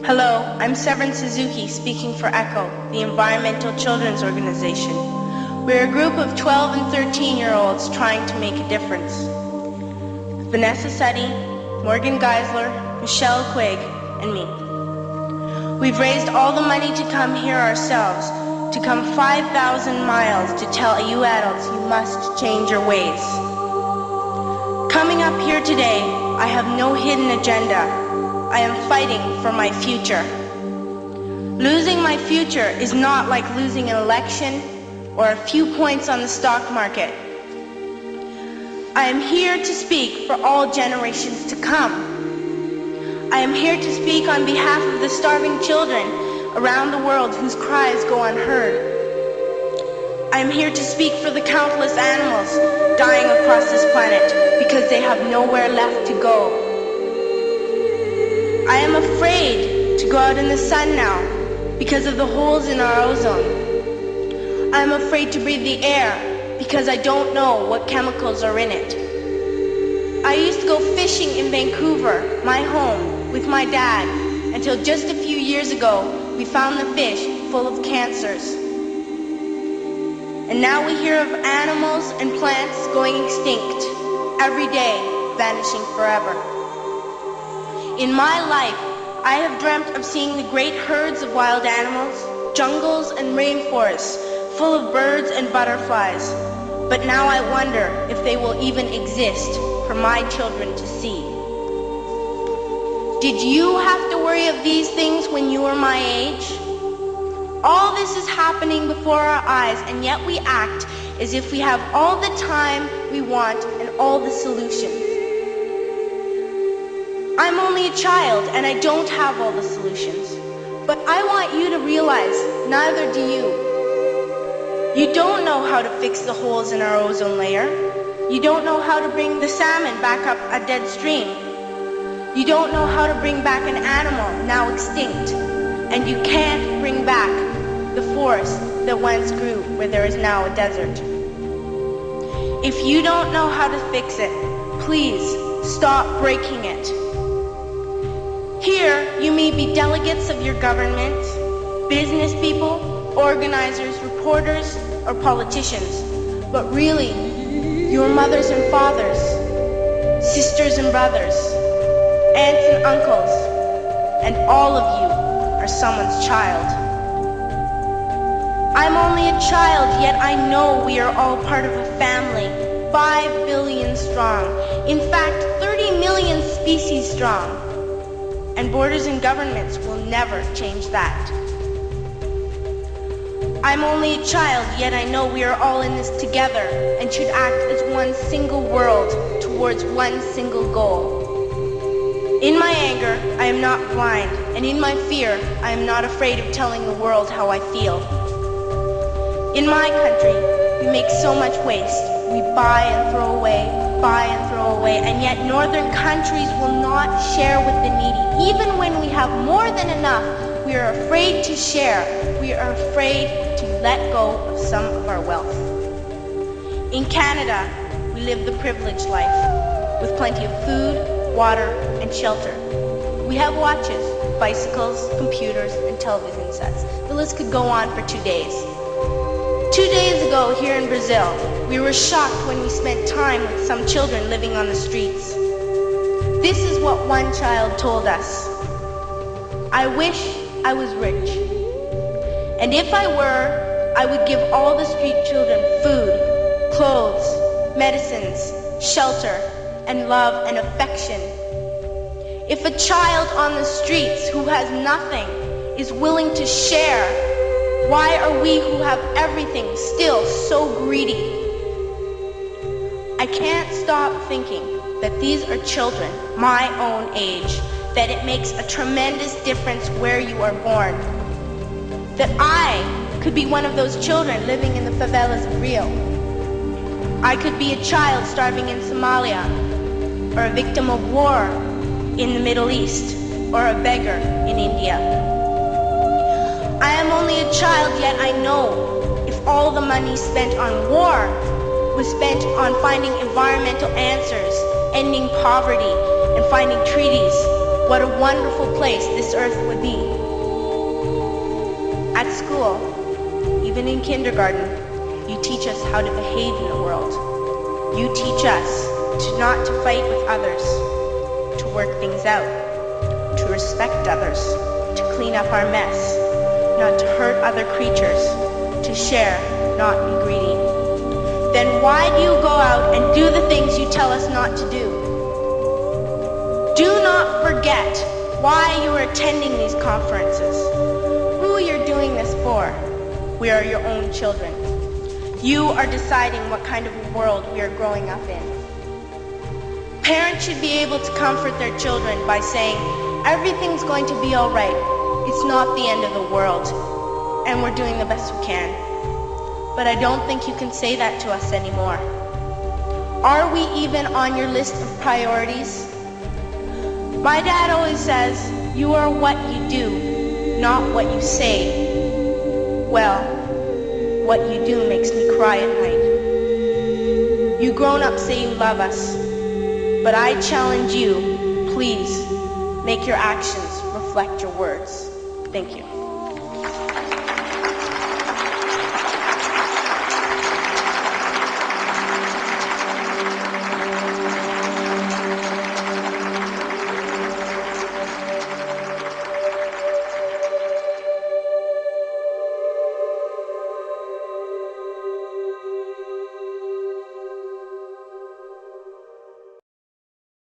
Hello, I'm Severin Suzuki speaking for ECHO, the Environmental Children's Organization. We're a group of 12 and 13-year-olds trying to make a difference. Vanessa Suddy, Morgan Geisler, Michelle Quigg, and me. We've raised all the money to come here ourselves, to come 5,000 miles to tell you adults you must change your ways. Coming up here today, I have no hidden agenda. I am fighting for my future. Losing my future is not like losing an election or a few points on the stock market. I am here to speak for all generations to come. I am here to speak on behalf of the starving children around the world whose cries go unheard. I am here to speak for the countless animals dying across this planet because they have nowhere left to go. I am afraid to go out in the sun now because of the holes in our ozone. I am afraid to breathe the air because I don't know what chemicals are in it. I used to go fishing in Vancouver, my home, with my dad, until just a few years ago we found the fish full of cancers. And now we hear of animals and plants going extinct, every day vanishing forever. In my life, I have dreamt of seeing the great herds of wild animals, jungles and rainforests full of birds and butterflies. But now I wonder if they will even exist for my children to see. Did you have to worry of these things when you were my age? All this is happening before our eyes, and yet we act as if we have all the time we want and all the solutions. I'm only a child and I don't have all the solutions. But I want you to realize, neither do you. You don't know how to fix the holes in our ozone layer. You don't know how to bring the salmon back up a dead stream. You don't know how to bring back an animal now extinct. And you can't bring back the forest that once grew where there is now a desert. If you don't know how to fix it, please stop breaking it. Here, you may be delegates of your government, business people, organizers, reporters, or politicians, but really, your mothers and fathers, sisters and brothers, aunts and uncles, and all of you are someone's child. I'm only a child, yet I know we are all part of a family, 5 billion strong, in fact, 30 million species strong. And borders and governments will never change that. I'm only a child, yet I know we are all in this together and should act as one single world towards one single goal. In my anger, I am not blind, and in my fear, I am not afraid of telling the world how I feel. In my country, we make so much waste. We buy and throw away, and yet northern countries will not share with the needy. Even when we have more than enough, we are afraid to share. We are afraid to let go of some of our wealth. In Canada, we live the privileged life, with plenty of food, water, and shelter. We have watches, bicycles, computers, and television sets. The list could go on for 2 days. 2 days ago, here in Brazil, we were shocked when we spent time with some children living on the streets. This is what one child told us. I wish I was rich. And if I were, I would give all the street children food, clothes, medicines, shelter, and love and affection. If a child on the streets who has nothing is willing to share, why are we who have everything still so greedy? I can't stop thinking that these are children my own age, that it makes a tremendous difference where you are born. That I could be one of those children living in the favelas of Rio. I could be a child starving in Somalia, or a victim of war in the Middle East, or a beggar in India. I am only a child, yet I know if all the money spent on war was spent on finding environmental answers, ending poverty, and finding treaties, what a wonderful place this earth would be. At school, even in kindergarten, you teach us how to behave in the world. You teach us not to fight with others, to work things out, to respect others, to clean up our mess, not to hurt other creatures, to share, not be greedy. Then why do you go out and do the things you tell us not to do? Do not forget why you are attending these conferences, who you're doing this for. We are your own children. You are deciding what kind of a world we are growing up in. Parents should be able to comfort their children by saying, everything's going to be all right. It's not the end of the world, and we're doing the best we can. But I don't think you can say that to us anymore. Are we even on your list of priorities? My dad always says, you are what you do, not what you say. Well, what you do makes me cry at night. You grown-ups say you love us, but I challenge you, please, make your actions reflect your words. Thank you.